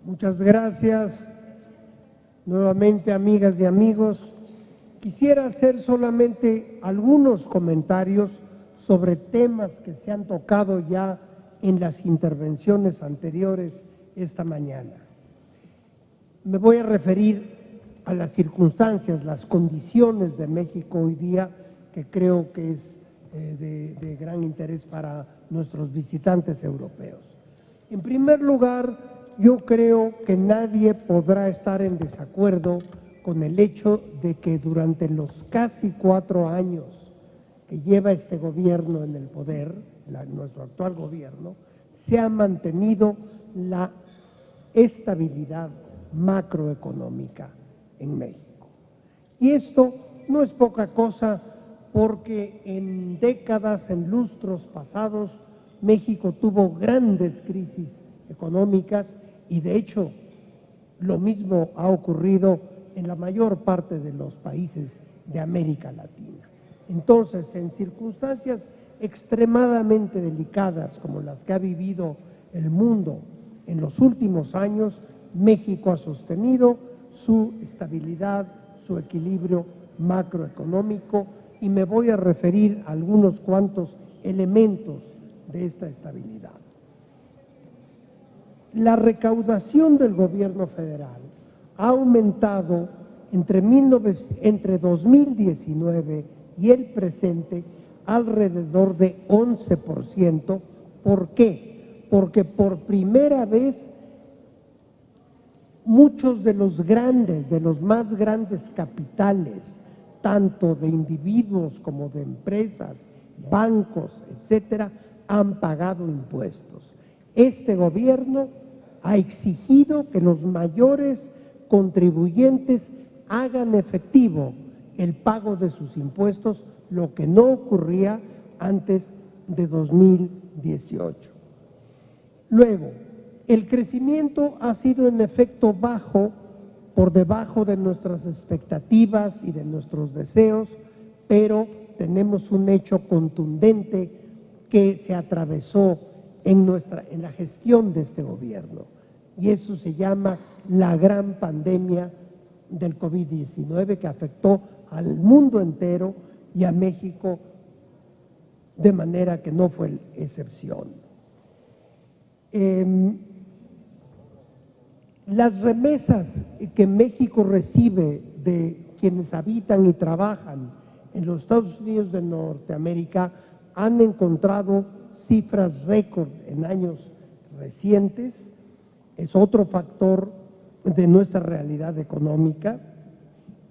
Muchas gracias. Nuevamente, amigas y amigos, quisiera hacer solamente algunos comentarios sobre temas que se han tocado ya en las intervenciones anteriores esta mañana. Me voy a referir a las circunstancias, las condiciones de México hoy día, que creo que es de gran interés para nuestros visitantes europeos. En primer lugar, yo creo que nadie podrá estar en desacuerdo con el hecho de que durante los casi 4 años que lleva este gobierno en el poder, nuestro actual gobierno, se ha mantenido la estabilidad macroeconómica en México. Y esto no es poca cosa porque en décadas, en lustros pasados, México tuvo grandes crisis económicas y de hecho lo mismo ha ocurrido en la mayor parte de los países de América Latina. Entonces, en circunstancias extremadamente delicadas como las que ha vivido el mundo en los últimos años, México ha sostenido su estabilidad, su equilibrio macroeconómico, y me voy a referir a algunos cuantos elementos de esta estabilidad. La recaudación del gobierno federal ha aumentado entre 2019 y el presente alrededor de 11%. ¿Por qué? Porque por primera vez muchos de los más grandes capitales, tanto de individuos como de empresas, bancos, etcétera, han pagado impuestos. Este gobierno ha exigido que los mayores contribuyentes hagan efectivo el pago de sus impuestos, lo que no ocurría antes de 2018. Luego, el crecimiento ha sido en efecto bajo, por debajo de nuestras expectativas y de nuestros deseos, pero tenemos un hecho contundente que se atravesó en la gestión de este gobierno, y eso se llama la gran pandemia del COVID-19 que afectó al mundo entero y a México de manera que no fue excepción. Las remesas que México recibe de quienes habitan y trabajan en los Estados Unidos de Norteamérica han encontrado cifras récord en años recientes. Es otro factor de nuestra realidad económica,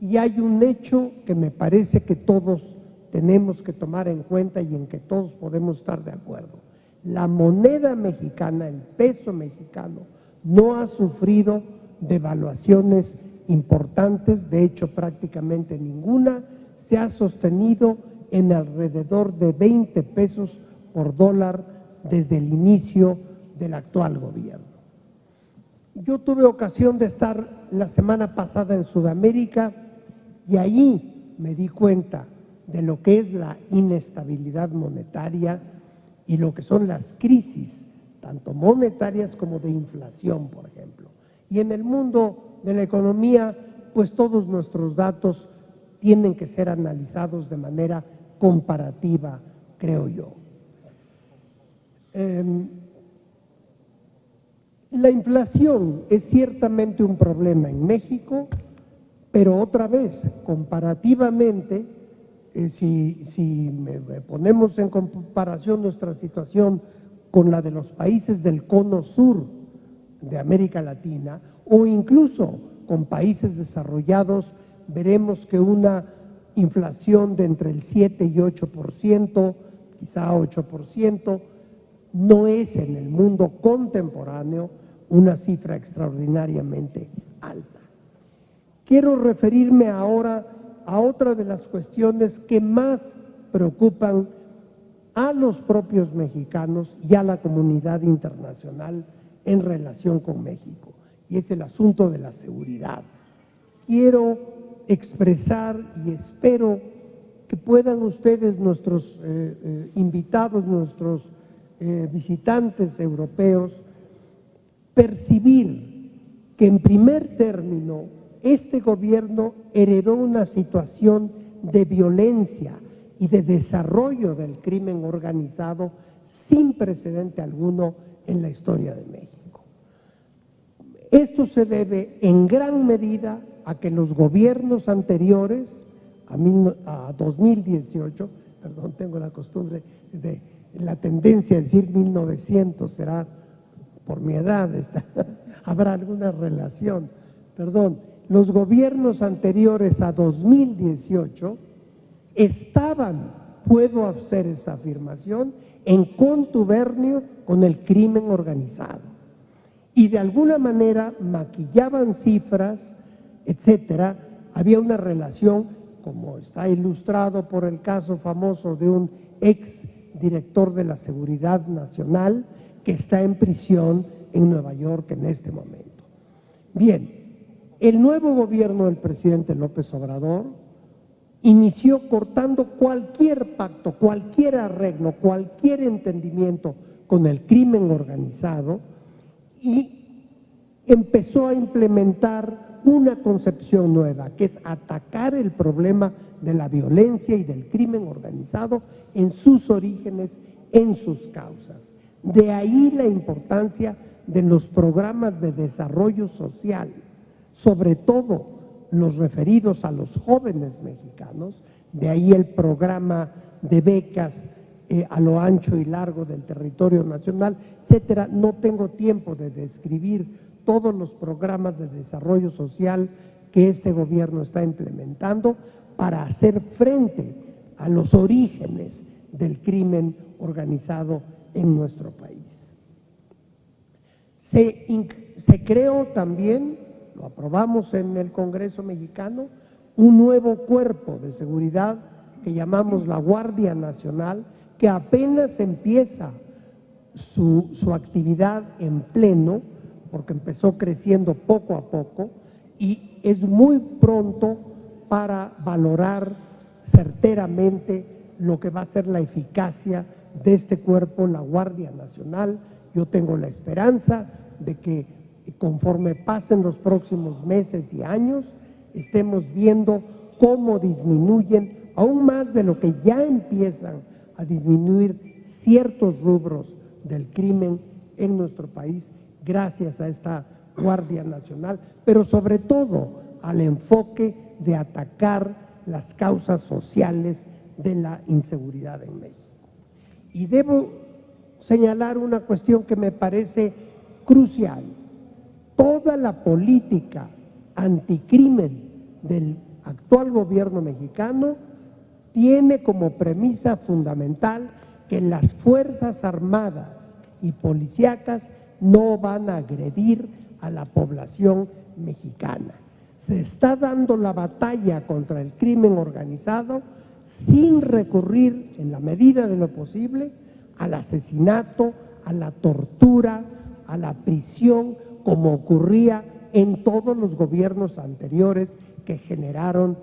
y hay un hecho que me parece que todos tenemos que tomar en cuenta y en que todos podemos estar de acuerdo. La moneda mexicana, el peso mexicano, no ha sufrido devaluaciones importantes, de hecho prácticamente ninguna, se ha sostenido en alrededor de 20 pesos por dólar desde el inicio del actual gobierno. Yo tuve ocasión de estar la semana pasada en Sudamérica y allí me di cuenta de lo que es la inestabilidad monetaria y lo que son las crisis, tanto monetarias como de inflación, por ejemplo. Y en el mundo de la economía, pues todos nuestros datos tienen que ser analizados de manera comparativa, creo yo. La inflación es ciertamente un problema en México, pero otra vez, comparativamente, si ponemos en comparación nuestra situación con la de los países del cono sur de América Latina o incluso con países desarrollados, veremos que una inflación de entre el 7 y 8%, quizá 8%, no es en el mundo contemporáneo una cifra extraordinariamente alta. Quiero referirme ahora a otra de las cuestiones que más preocupan a los propios mexicanos y a la comunidad internacional en relación con México, y es el asunto de la seguridad. Quiero expresar y espero que puedan ustedes, nuestros invitados, nuestros visitantes europeos, percibir que en primer término este gobierno heredó una situación de violencia y de desarrollo del crimen organizado sin precedente alguno en la historia de México. Esto se debe en gran medida a que los gobiernos anteriores a 2018, perdón, tengo la costumbre de la tendencia a decir 1900, será por mi edad, habrá alguna relación, perdón, los gobiernos anteriores a 2018 estaban, puedo hacer esta afirmación, en contubernio con el crimen organizado y de alguna manera maquillaban cifras, etcétera. Había una relación, como está ilustrado por el caso famoso de un ex director de la Seguridad Nacional que está en prisión en Nueva York en este momento. Bien, el nuevo gobierno del presidente López Obrador inició cortando cualquier pacto, cualquier arreglo, cualquier entendimiento con el crimen organizado y empezó a implementar una concepción nueva, que es atacar el problema de la violencia y del crimen organizado en sus orígenes, en sus causas. De ahí la importancia de los programas de desarrollo social, sobre todo los referidos a los jóvenes mexicanos, de ahí el programa de becas a lo ancho y largo del territorio nacional, etcétera. No tengo tiempo de describir todos los programas de desarrollo social que este gobierno está implementando para hacer frente a los orígenes del crimen organizado en nuestro país. Se creó también, lo aprobamos en el Congreso mexicano, un nuevo cuerpo de seguridad que llamamos la Guardia Nacional, que apenas empieza su actividad en pleno, porque empezó creciendo poco a poco, y es muy pronto para valorar certeramente lo que va a ser la eficacia de este cuerpo, la Guardia Nacional. Yo tengo la esperanza de que conforme pasen los próximos meses y años, estemos viendo cómo disminuyen, aún más de lo que ya empiezan a disminuir ciertos rubros del crimen en nuestro país, gracias a esta Guardia Nacional, pero sobre todo al enfoque de atacar las causas sociales de la inseguridad en México. Y debo señalar una cuestión que me parece crucial. Toda la política anticrimen del actual gobierno mexicano tiene como premisa fundamental que las Fuerzas Armadas y policíacas no van a agredir a la población mexicana. Se está dando la batalla contra el crimen organizado sin recurrir, en la medida de lo posible, al asesinato, a la tortura, a la prisión, como ocurría en todos los gobiernos anteriores que generaron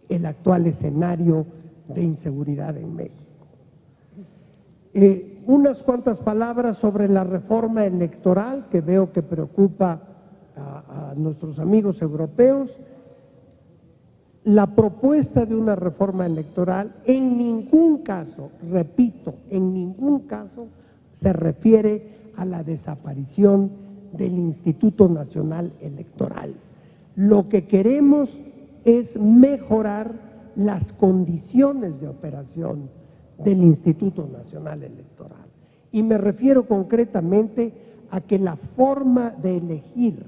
el actual escenario de inseguridad en México. Unas cuantas palabras sobre la reforma electoral que veo que preocupa a nuestros amigos europeos. La propuesta de una reforma electoral en ningún caso, repito, en ningún caso se refiere a la desaparición del Instituto Nacional Electoral. Lo que queremos es mejorar las condiciones de operación del Instituto Nacional Electoral. Y me refiero concretamente a que la forma de elegir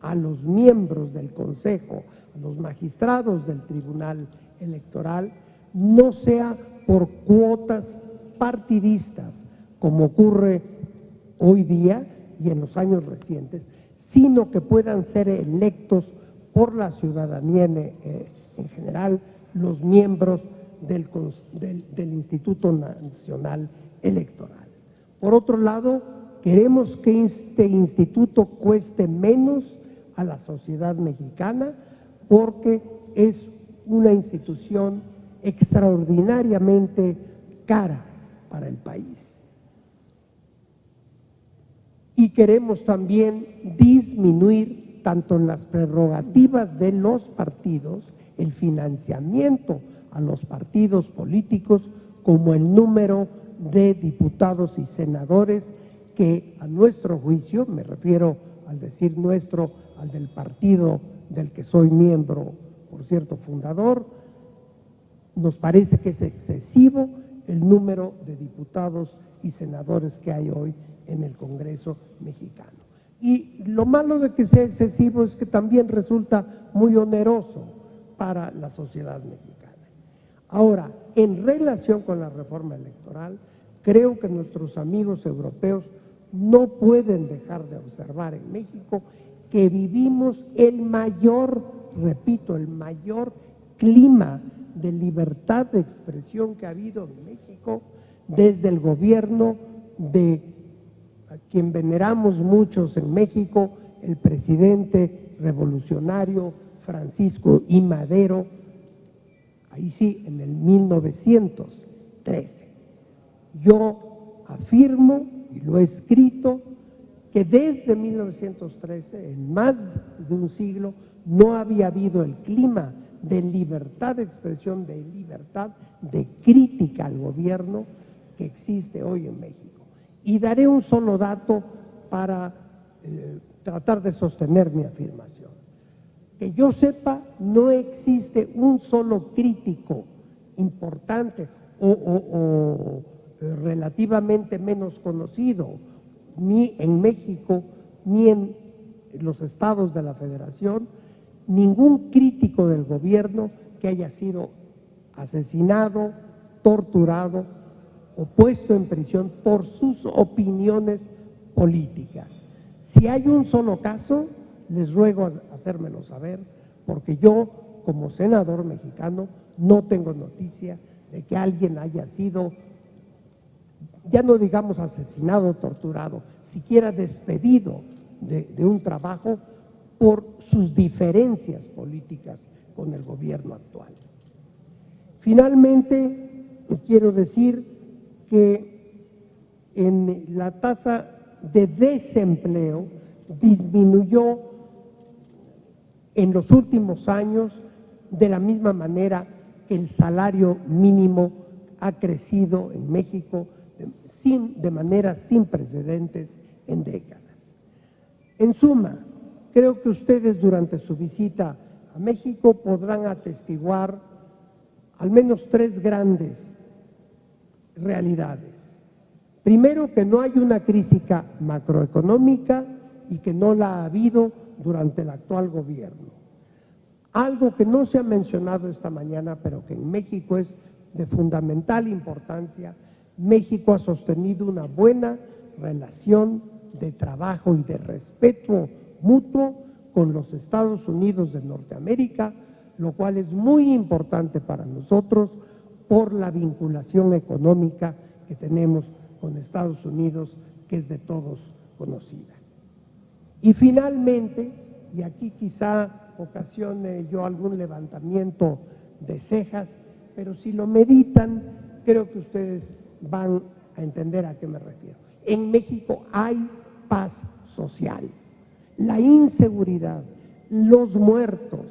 a los miembros del Consejo, a los magistrados del Tribunal Electoral, no sea por cuotas partidistas, como ocurre hoy día y en los años recientes, sino que puedan ser electos por la ciudadanía en general los miembros del Instituto Nacional Electoral. Por otro lado, queremos que este instituto cueste menos a la sociedad mexicana porque es una institución extraordinariamente cara para el país. Y queremos también disminuir tanto en las prerrogativas de los partidos, el financiamiento a los partidos políticos, como el número de diputados y senadores que a nuestro juicio, me refiero al decir nuestro, al del partido del que soy miembro, por cierto, fundador, nos parece que es excesivo el número de diputados y senadores que hay hoy en el Congreso mexicano. Y lo malo de que sea excesivo es que también resulta muy oneroso para la sociedad mexicana. Ahora, en relación con la reforma electoral, creo que nuestros amigos europeos no pueden dejar de observar en México que vivimos el mayor, repito, el mayor clima de libertad de expresión que ha habido en México desde el gobierno de a quien veneramos muchos en México, el presidente revolucionario Francisco I. Madero, ahí sí, en el 1913. Yo afirmo, y lo he escrito, que desde 1913, en más de un siglo, no había habido el clima de libertad de expresión, de libertad de crítica al gobierno que existe hoy en México. Y daré un solo dato para tratar de sostener mi afirmación. Que yo sepa, no existe un solo crítico importante o relativamente menos conocido, ni en México, ni en los estados de la Federación, ningún crítico del gobierno que haya sido asesinado, torturado o puesto en prisión por sus opiniones políticas. Si hay un solo caso, les ruego hacérmelo saber, porque yo, como senador mexicano, no tengo noticia de que alguien haya sido, ya no digamos asesinado, torturado, siquiera despedido de un trabajo por sus diferencias políticas con el gobierno actual. Finalmente, quiero decir que en la tasa de desempleo disminuyó en los últimos años de la misma manera que el salario mínimo ha crecido en México de manera sin precedentes en décadas. En suma, creo que ustedes durante su visita a México podrán atestiguar al menos tres grandes realidades. Primero, que no hay una crisis macroeconómica y que no la ha habido durante el actual gobierno. Algo que no se ha mencionado esta mañana, pero que en México es de fundamental importancia, México ha sostenido una buena relación de trabajo y de respeto mutuo con los Estados Unidos de Norteamérica, lo cual es muy importante para nosotros por la vinculación económica que tenemos con Estados Unidos, que es de todos conocida. Y finalmente, y aquí quizá ocasione yo algún levantamiento de cejas, pero si lo meditan, creo que ustedes van a entender a qué me refiero. En México hay paz social. La inseguridad, los muertos,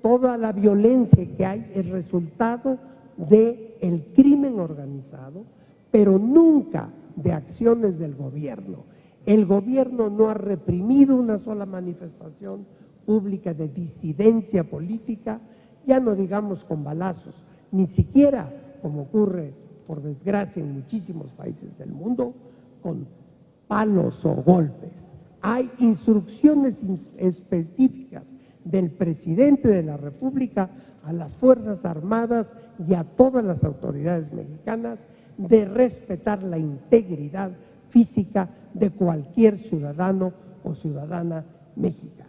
toda la violencia que hay es resultado del crimen organizado, pero nunca de acciones del gobierno. El gobierno no ha reprimido una sola manifestación pública de disidencia política, ya no digamos con balazos, ni siquiera, como ocurre por desgracia en muchísimos países del mundo, con palos o golpes. Hay instrucciones específicas del presidente de la República a las Fuerzas Armadas y a todas las autoridades mexicanas de respetar la integridad física de cualquier ciudadano o ciudadana mexicana.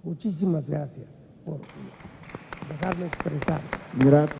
Muchísimas gracias por dejarme expresar. Gracias.